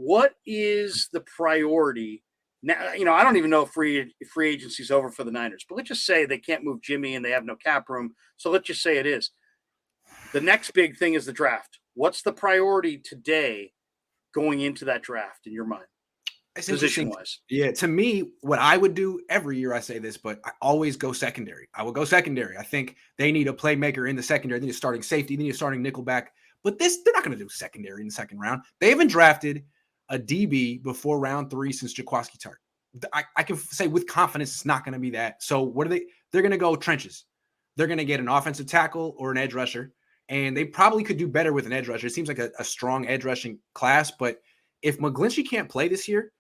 what is the priority now? I don't even know if free agency is over for the Niners, but let's just say they can't move Jimmy and they have no cap room. So let's just say it is. The next big thing is the draft. What's the priority today going into that draft in your mind? It's position-wise. Yeah, to me, what I would do every year, I say this, but I always go secondary. I will go secondary. I think they need a playmaker in the secondary. They need a starting safety. They need a starting nickelback. But they're not going to do secondary in the second round. They haven't drafted a DB before round 3 since Jaquiski Tartt. I can say with confidence it's not going to be that. So what are they? They're going to go trenches. They're going to get an offensive tackle or an edge rusher, and they probably could do better with an edge rusher. It seems like a strong edge rushing class, but if McGlinchey can't play this year,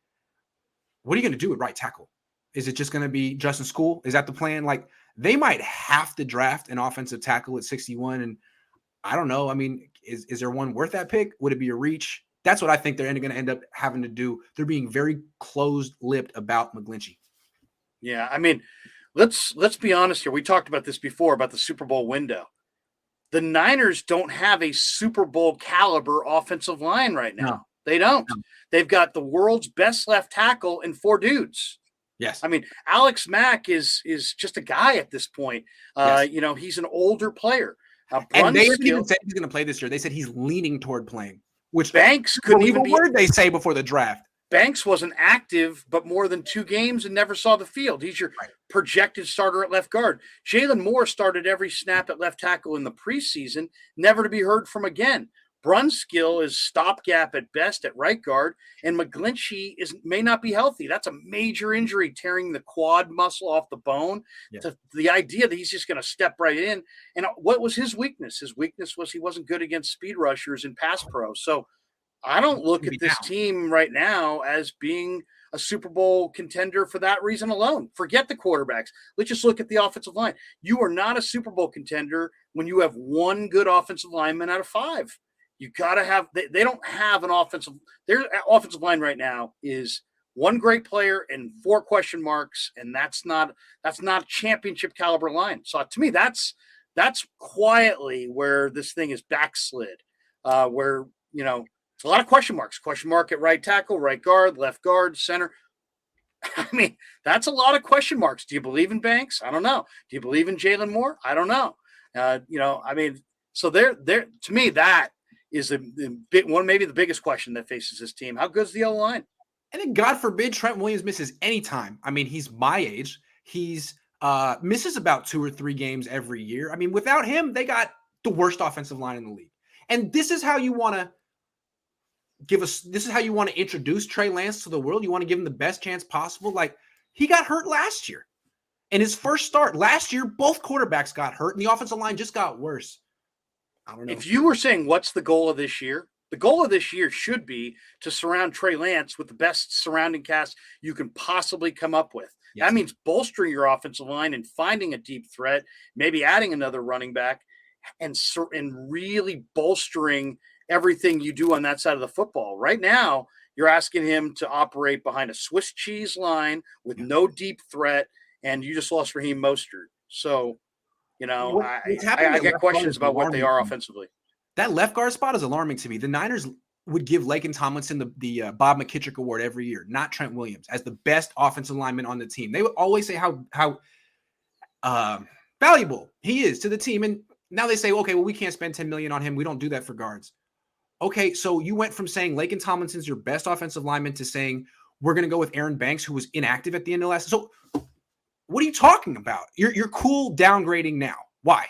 what are you going to do at right tackle? Is it just going to be Justin School? Is that the plan? Like, they might have to draft an offensive tackle at 61, and I don't know. I mean, is there one worth that pick? Would it be a reach? That's what I think they're going to end up having to do. They're being very closed-lipped about McGlinchey. Yeah, I mean, let's be honest here. We talked about this before, about the Super Bowl window. The Niners don't have a Super Bowl caliber offensive line right now. No. They don't. No. They've got the world's best left tackle and 4 dudes. Yes. I mean, Alex Mack is just a guy at this point. Yes. He's an older player. And they didn't even say he's going to play this year. They said he's leaning toward playing, which Banks couldn't even be. Word they say before the draft. Banks wasn't active, but more than 2 games and never saw the field. He's your projected starter at left guard. Jalen Moore started every snap at left tackle in the preseason, never to be heard from again. Brunskill is stopgap at best at right guard, and McGlinchey may not be healthy. That's a major injury, tearing the quad muscle off the bone. Yeah. To the idea that he's just going to step right in. And what was his weakness? His weakness was he wasn't good against speed rushers and pass pro. So I don't look at this team right now as being a Super Bowl contender for that reason alone. Forget the quarterbacks. Let's just look at the offensive line. You are not a Super Bowl contender when you have 1 good offensive lineman out of 5. You got to have – they don't have an offensive – their offensive line right now is 1 great player and 4 question marks, and that's not championship caliber line. So to me, that's quietly where this thing is backslid, where, it's a lot of question marks. Question mark at right tackle, right guard, left guard, center. I mean, that's a lot of question marks. Do you believe in Banks? I don't know. Do you believe in Jalen Moore? I don't know. So they're to me, that is the big one, maybe the biggest question that faces this team. How good's the O-line? And then God forbid Trent Williams misses any time. I mean, he's my age. He's misses about 2 or 3 games every year. I mean, without him, they got the worst offensive line in the league. And this is how you want to this is how you want to introduce Trey Lance to the world. You want to give him the best chance possible. Like, he got hurt last year. And his first start last year, both quarterbacks got hurt, and the offensive line just got worse. I don't know. If you were saying what's the goal of this year, the goal of this year should be to surround Trey Lance with the best surrounding cast you can possibly come up with. Yes. That means bolstering your offensive line and finding a deep threat, maybe adding another running back, and really bolstering everything you do on that side of the football. Right now, you're asking him to operate behind a Swiss cheese line with no deep threat, and you just lost Raheem Mostert. So, I get questions about what they are offensively. That left guard spot is alarming to me. The Niners would give Laken Tomlinson the Bob McKittrick Award every year, not Trent Williams, as the best offensive lineman on the team. They would always say how valuable he is to the team. And now they say, okay, well, we can't spend $10 million on him. We don't do that for guards. Okay, so you went from saying Laken Tomlinson's your best offensive lineman to saying we're going to go with Aaron Banks, who was inactive at the end of last. So what are you talking about? You're cool downgrading now. Why?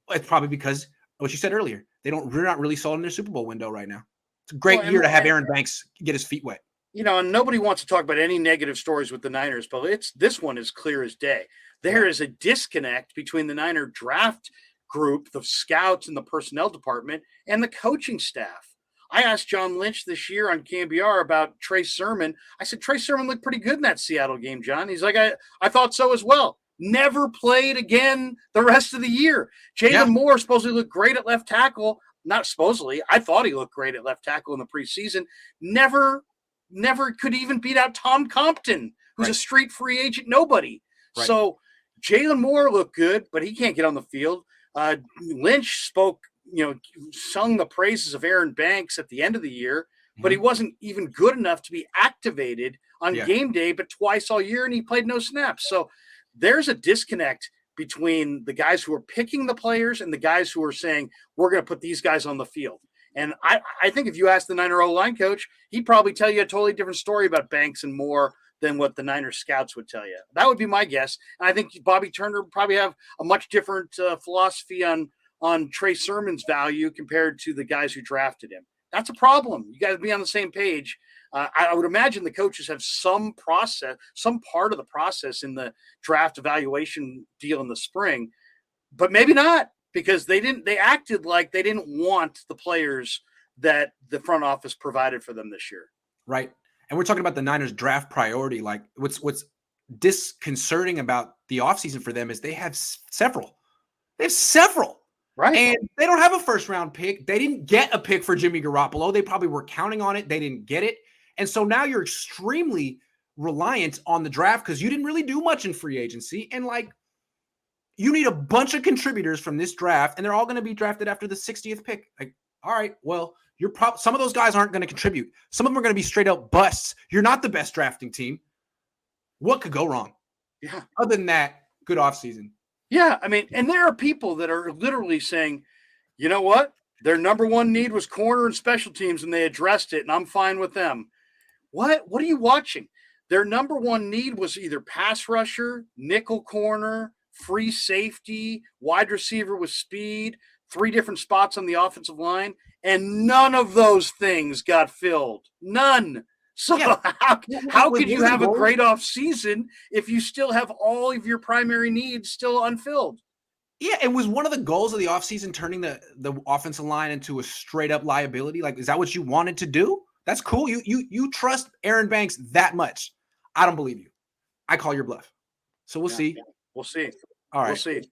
It's probably because what you said earlier. They're not really sold in their Super Bowl window right now. It's a great year to have Aaron Banks get his feet wet. And nobody wants to talk about any negative stories with the Niners, but this one is clear as day. There is a disconnect between the Niner draft group, the scouts and the personnel department, and the coaching staff. I asked John Lynch this year on KBR about Trey Sermon. I said, Trey Sermon looked pretty good in that Seattle game, John. He's like, I thought so as well. Never played again the rest of the year. Jalen Moore supposedly looked great at left tackle. Not supposedly. I thought he looked great at left tackle in the preseason. Never could even beat out Tom Compton, who's a street free agent nobody. Right. So Jalen Moore looked good, but he can't get on the field. Lynch sung the praises of Aaron Banks at the end of the year, but he wasn't even good enough to be activated on game day, but twice all year, and he played no snaps. So there's a disconnect between the guys who are picking the players and the guys who are saying, we're going to put these guys on the field. And I think if you ask the Niner O-line coach, he'd probably tell you a totally different story about Banks and Moore than what the Niners scouts would tell you. That would be my guess. And I think Bobby Turner would probably have a much different philosophy on Trey Sermon's value compared to the guys who drafted him. That's a problem. You got to be on the same page. I would imagine the coaches have some process, some part of the process in the draft evaluation deal in the spring, but maybe not, because they acted like they didn't want the players that the front office provided for them this year. Right. And we're talking about the Niners draft priority. Like what's disconcerting about the offseason for them is they have several. They have several. Right. And they don't have a first round pick. They didn't get a pick for Jimmy Garoppolo. They probably were counting on it. They didn't get it. And so now you're extremely reliant on the draft because you didn't really do much in free agency. And like, you need a bunch of contributors from this draft, and they're all going to be drafted after the 60th pick. Like, all right, well, some of those guys aren't going to contribute. Some of them are going to be straight up busts. You're not the best drafting team. What could go wrong? Yeah. Other than that, good offseason. Yeah, I mean, and there are people that are literally saying, you know what? Their number one need was corner and special teams, and they addressed it, and I'm fine with them. What are you watching? Their number one need was either pass rusher, nickel corner, free safety, wide receiver with speed, 3 different spots on the offensive line, and none of those things got filled. None. So how could you have a great offseason if you still have all of your primary needs still unfilled? Yeah, it was one of the goals of the offseason turning the offensive line into a straight up liability. Like, is that what you wanted to do? That's cool. You trust Aaron Banks that much. I don't believe you. I call your bluff. So we'll see. We'll see. All right. We'll see.